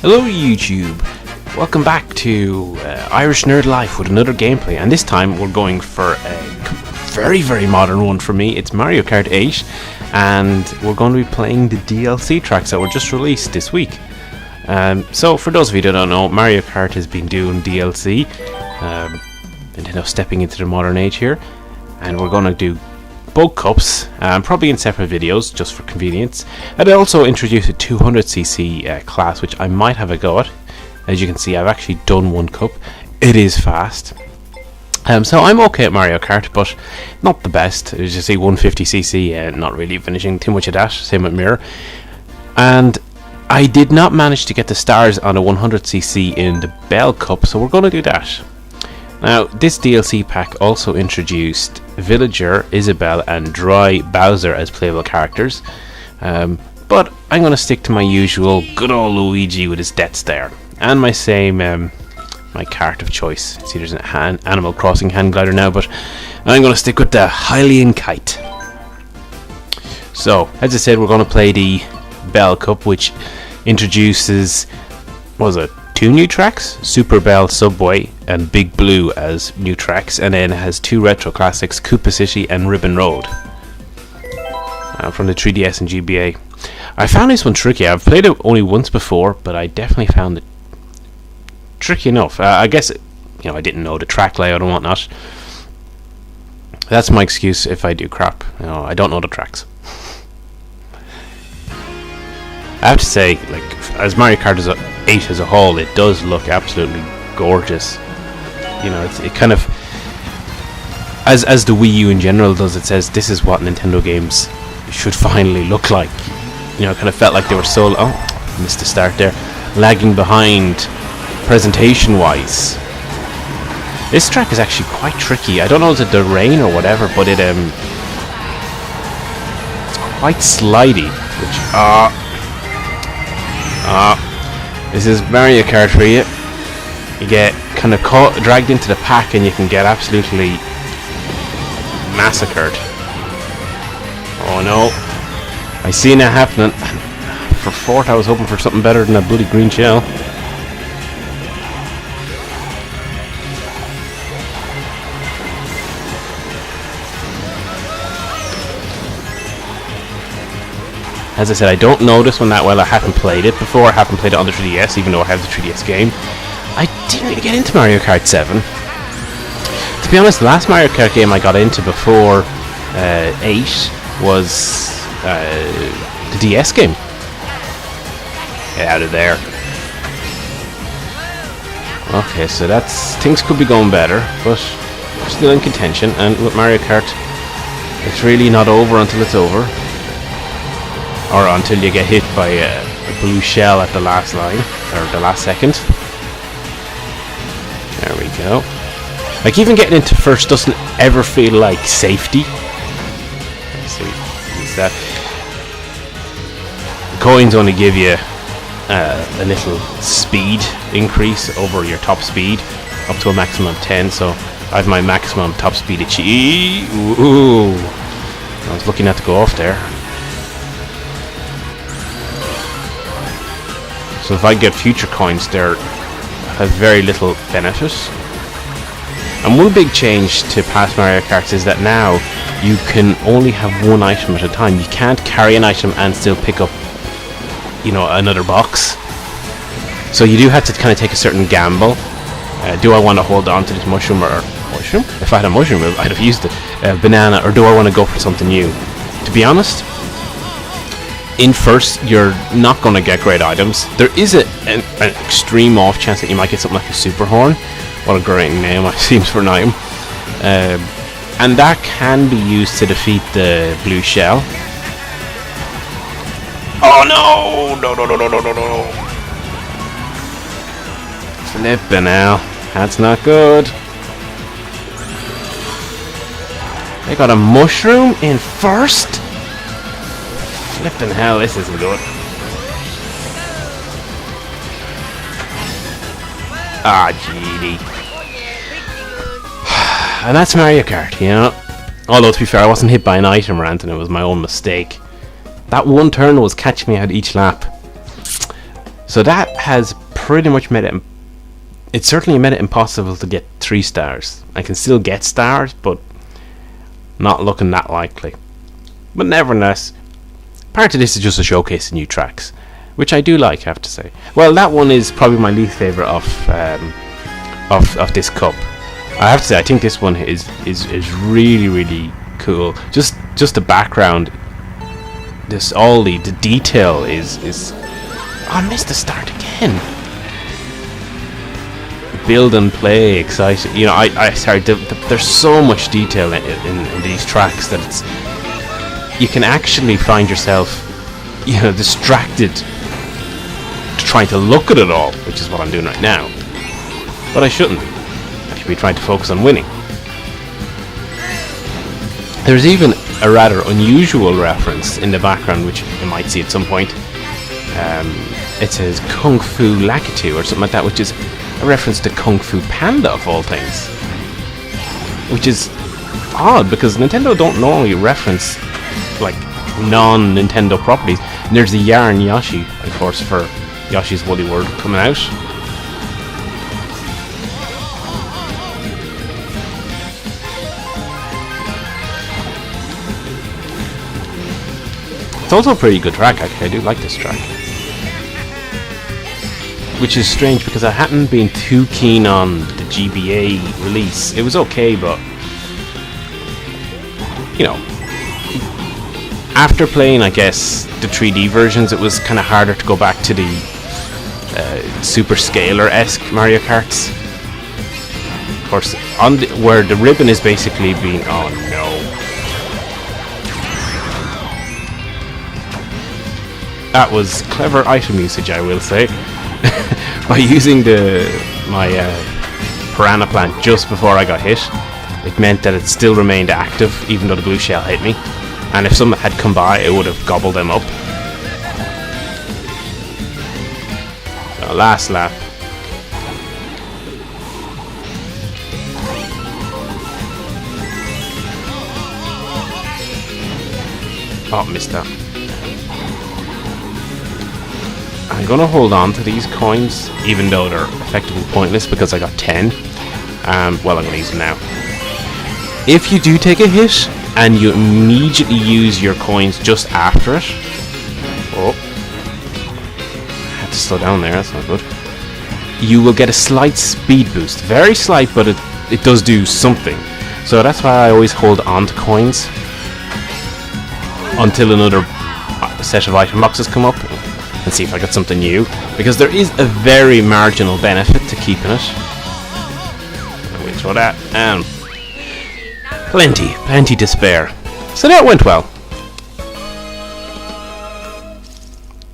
Hello YouTube, welcome back to Irish Nerd Life with another gameplay, and this time we're going for a very modern one for me. It's Mario Kart 8 and we're going to be playing the DLC tracks that were just released this week. So for those of you that don't know, Mario Kart has been doing DLC, Nintendo stepping into the modern age here, and we're going to do both cups, probably in separate videos just for convenience. And I also introduced a 200cc class, which I might have a go at. As you can see, I've actually done one cup. It is fast. So I'm okay at Mario Kart, but not the best. As you see, 150cc, not really finishing too much of that. Same with Mirror. And I did not manage to get the stars on a 100cc in the Bell Cup, so we're going to do that. Now, this DLC pack also introduced Villager, Isabelle and Dry Bowser as playable characters, but I'm going to stick to my usual good old Luigi with his deaths there, and my same my cart of choice. See, there's an Animal Crossing hand glider now, but I'm going to stick with the Hylian Kite. So, as I said, we're going to play the Bell Cup, which introduces, what was it, 2 new tracks, Super Bell Subway and Big Blue as new tracks, and then it has 2 retro classics, Koopa City and Ribbon Road, from the 3DS and GBA. I found this one tricky. I've played it only once before, but I definitely found it tricky enough. I guess, I didn't know the track layout and whatnot. That's my excuse if I do crap. I don't know the tracks. I have to say, as Mario Kart 8 as a whole, it does look absolutely gorgeous. It kind of, as the Wii U in general does, it says this is what Nintendo games should finally look like. It kind of felt like they were so, missed the start there, lagging behind presentation-wise. This track is actually quite tricky. I don't know, is it the rain or whatever, but it's quite slidey, which, this is Mario Kart for you. You get kind of dragged into the pack and you can get absolutely massacred. Oh no, I seen that happening. For fourth, I was hoping for something better than a bloody green shell. As I said, I don't know this one that well. I haven't played it before. I haven't played it on the 3DS, even though I have the 3DS game. I didn't really get into Mario Kart 7. To be honest, the last Mario Kart game I got into before 8 was the DS game. Get out of there. Okay, so things could be going better, but we're still in contention. And with Mario Kart, it's really not over until it's over. Or until you get hit by a blue shell at the last line, or the last second. There we go. Even getting into first doesn't ever feel like safety. Let's see, use that. The coins only give you a little speed increase over your top speed, up to a maximum of 10, so I have my maximum top speed achieved. Ooh, I was lucky not to go off there. So if I get future coins, they have very little benefit. And one big change to past Mario Karts is that now you can only have one item at a time. You can't carry an item and still pick up, another box. So you do have to kind of take a certain gamble. Do I want to hold on to this mushroom or mushroom? If I had a mushroom, I'd have used it. Banana, or do I want to go for something new? To be honest, in first, you're not going to get great items. There is an extreme off chance that you might get something like a Super Horn. What a great name it seems for an item. And that can be used to defeat the blue shell. Oh no! No. Flippin' hell. That's not good. They got a mushroom in first? Flippin' hell, this isn't good. GD. And that's Mario Kart, Although, to be fair, I wasn't hit by an item rant and it was my own mistake. That one turn was catching me out each lap. So that has pretty much made it. It certainly made it impossible to get 3 stars. I can still get stars, but not looking that likely. But nevertheless, part of this is just a showcase of new tracks, which I do like, I have to say. Well, that one is probably my least favorite of this cup. I have to say, I think this one is really, really cool. Just the background, all the detail is. Oh, I missed the start again. Build and play, exciting. You know, there's so much detail in these tracks that you can actually find yourself, distracted trying to look at it all, which is what I'm doing right now. But I shouldn't be. I should be trying to focus on winning. There's even a rather unusual reference in the background, which you might see at some point. It says Kung Fu Lakitu or something like that, which is a reference to Kung Fu Panda of all things. Which is odd, because Nintendo don't normally reference like non-Nintendo properties. And there's the Yarn Yoshi, of course, for Yoshi's Woolly World coming out. It's also a pretty good track, actually. I do like this track. Which is strange, because I hadn't been too keen on the GBA release. It was okay, but after playing, I guess, the 3D versions, it was kind of harder to go back to the Super Scalar-esque Mario Karts. Of course, where the ribbon is basically being... Oh no. That was clever item usage, I will say. By using my piranha plant just before I got hit, it meant that it still remained active even though the blue shell hit me. And if someone had come by, it would have gobbled them up. So last lap. Oh, missed that. I'm gonna hold on to these coins, even though they're effectively pointless because I got 10. Well, I'm gonna use them now. If you do take a hit and you immediately use your coins just after it, oh, I had to slow down there. That's not good. You will get a slight speed boost, very slight, but it does do something. So that's why I always hold on to coins until another set of item boxes come up. And see if I got something new, because there is a very marginal benefit to keeping it. We'll throw that, and plenty to spare. So that went well.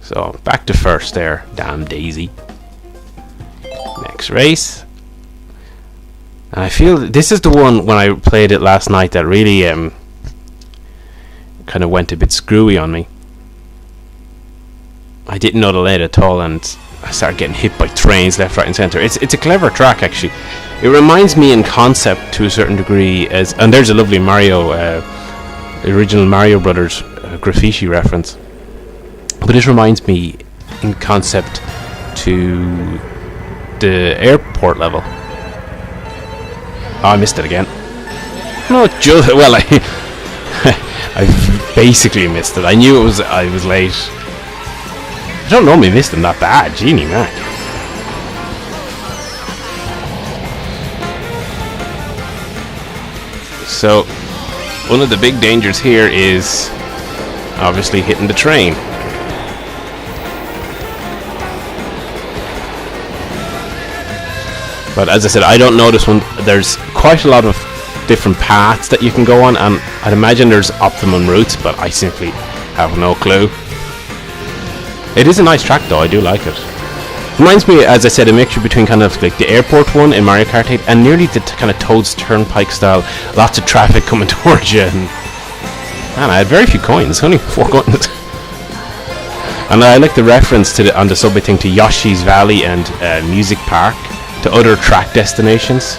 So back to first there, damn Daisy. Next race. And I feel this is the one when I played it last night that really kind of went a bit screwy on me. I didn't know the layout at all, and I started getting hit by trains left, right, and centre. It's a clever track, actually. It reminds me in concept to a certain degree, and there's a lovely original Mario Brothers graffiti reference. But it reminds me in concept to the airport level. Oh, I missed it again. No, well, I basically missed it. I knew I was late. I don't normally miss them that bad, Genie Mac. So, one of the big dangers here is obviously hitting the train. But as I said, I don't know this one. There's quite a lot of different paths that you can go on, and I'd imagine there's optimum routes, but I simply have no clue. It is a nice track though, I do like it. Reminds me, as I said, a mixture between kind of like the airport one in Mario Kart 8 and nearly the kind of Toad's Turnpike style. Lots of traffic coming towards you. And man, I had very few coins, only 4 coins. And I like the reference to on the subway thing to Yoshi's Valley and Music Park, to other track destinations.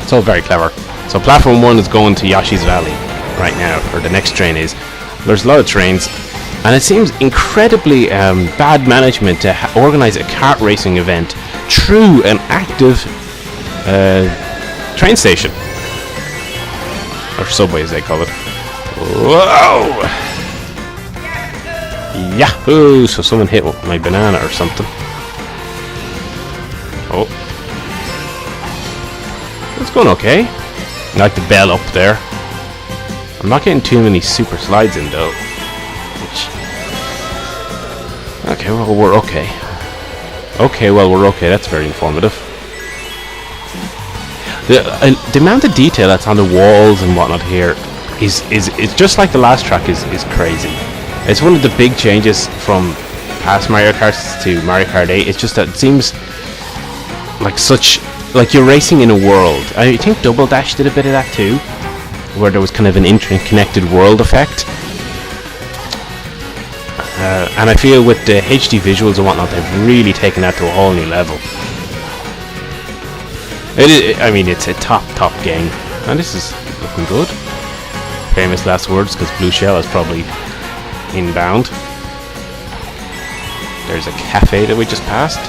It's all very clever. So platform 1 is going to Yoshi's Valley right now, or the next train is. There's a lot of trains. And it seems incredibly bad management to organise a kart racing event through an active train station. Or subway as they call it. Whoa! Yahoo! So someone hit my banana or something. Oh. It's going okay. I like the bell up there. I'm not getting too many super slides in though. Okay, well, we're okay. Okay, well, we're okay. That's very informative. The amount of detail that's on the walls and whatnot here is just like the last track is crazy. It's one of the big changes from past Mario Karts to Mario Kart 8. It's just that it seems like you're racing in a world. I think Double Dash did a bit of that too, where there was kind of an interconnected world effect. And I feel with the HD visuals and whatnot, they've really taken that to a whole new level. I mean, it's a top game, and this is looking good. Famous last words, because Blue Shell is probably inbound. There's a cafe that we just passed.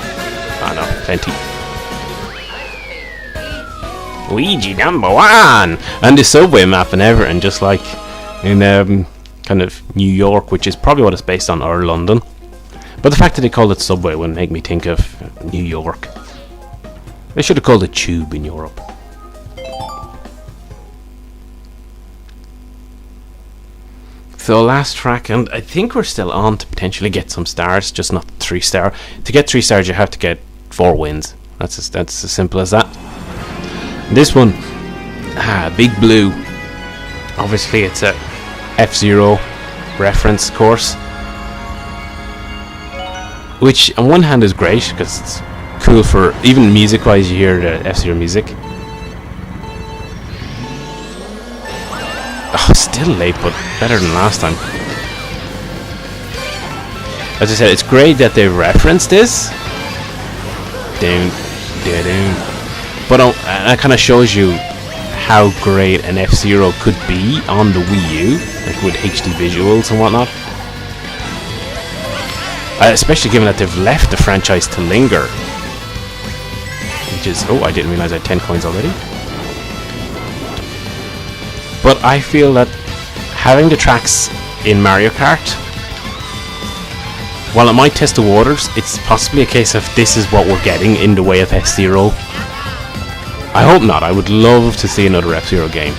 Oh no, plenty. Luigi #1! And the subway map and everything, just like in kind of New York, which is probably what it's based on, or London. But the fact that they called it subway would make me think of New York. They should have called it tube in Europe. So last track, and I think we're still on to potentially get some stars, just not 3 star. To get 3 stars, you have to get 4 wins. That's as simple as that. This one, Big Blue. Obviously, it's a F-Zero reference course, which on one hand is great because it's cool for even music-wise. You hear the F-Zero music. Oh, still late, but better than last time. As I said, it's great that they referenced this. Down. But that kind of shows you how great an F-Zero could be on the Wii U, like with HD visuals and whatnot. Especially given that they've left the franchise to linger. Which is... oh, I didn't realize I had 10 coins already. But I feel that having the tracks in Mario Kart, while it might test the waters, it's possibly a case of this is what we're getting in the way of F-Zero. I hope not. I would love to see another F-Zero game.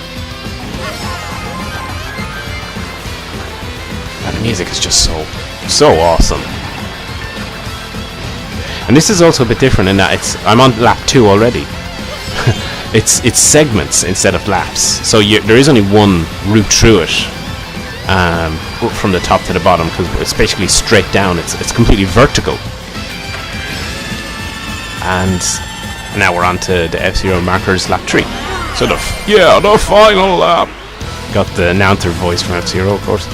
And the music is just so awesome. And this is also a bit different in that I'm on lap 2 already. It's segments instead of laps, so there is only one route through it, from the top to the bottom, because it's basically straight down. It's completely vertical. And now we're on to the F-Zero markers lap 3. So the final lap. Got the announcer voice from F-Zero, of course.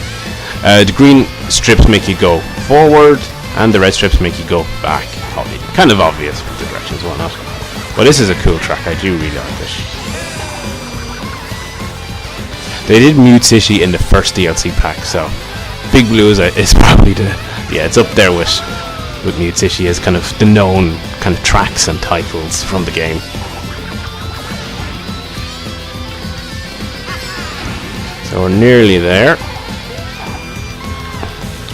The green strips make you go forward, and the red strips make you go back. Kind of obvious with the directions and whatnot. But this is a cool track. I do really like it. They did Mute City in the first DLC pack, so Big Blue is probably it's up there with Mute City as kind of the known kind of tracks and titles from the game. So we're nearly there.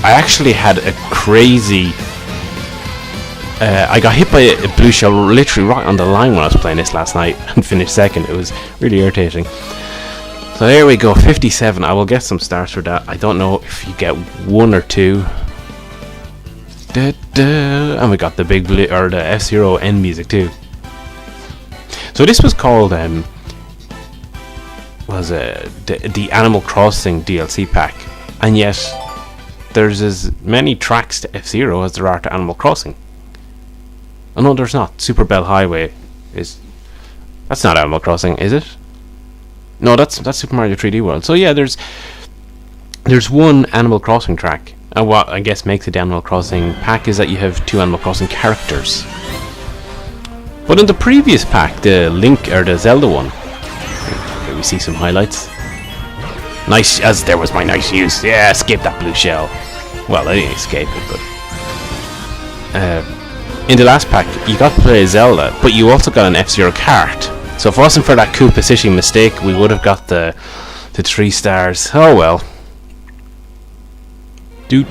I actually had a crazy... I got hit by a blue shell literally right on the line when I was playing this last night and finished second. It was really irritating. So there we go, 57. I will get some stars for that. I don't know if you get 1 or 2. And we got the Big Blue, or the F-Zero end music too. So this was called the Animal Crossing DLC pack, and yet there's as many tracks to F-Zero as there are to Animal Crossing. Oh no, there's not. Super Bell Highway that's not Animal Crossing, is it? No, that's Super Mario 3D World. So yeah, there's one Animal Crossing track, and what I guess makes it the Animal Crossing pack is that you have 2 Animal Crossing characters. But in the previous pack, the Link or the Zelda one, here we see some highlights. Nice, as there was my nice use. Yeah, skip that blue shell. Well, I didn't escape it, but in the last pack you got to play Zelda, but you also got an F-Zero kart. So if it wasn't for that cool positioning mistake, we would have got the 3 stars. Oh well. Doot,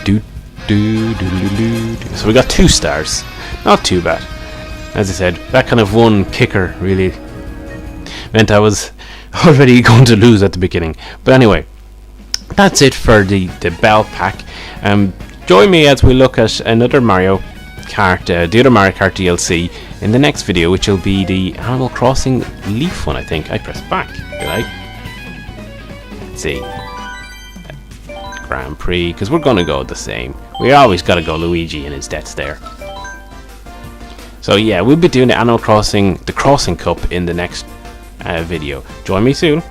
doot, doot, doot, doot, doot. So we got 2 stars. Not too bad. As I said, that kind of one kicker really meant I was already going to lose at the beginning. But anyway, that's it for the Bell pack. Join me as we look at another Mario Kart, the other Mario Kart DLC in the next video, which will be the Animal Crossing Leaf one, I think. I pressed back, did I? Let's see. Grand Prix, because we're going to go the same. We always got to go Luigi and his death's there. So yeah, we'll be doing the Animal Crossing, the Crossing Cup in the next video. Join me soon.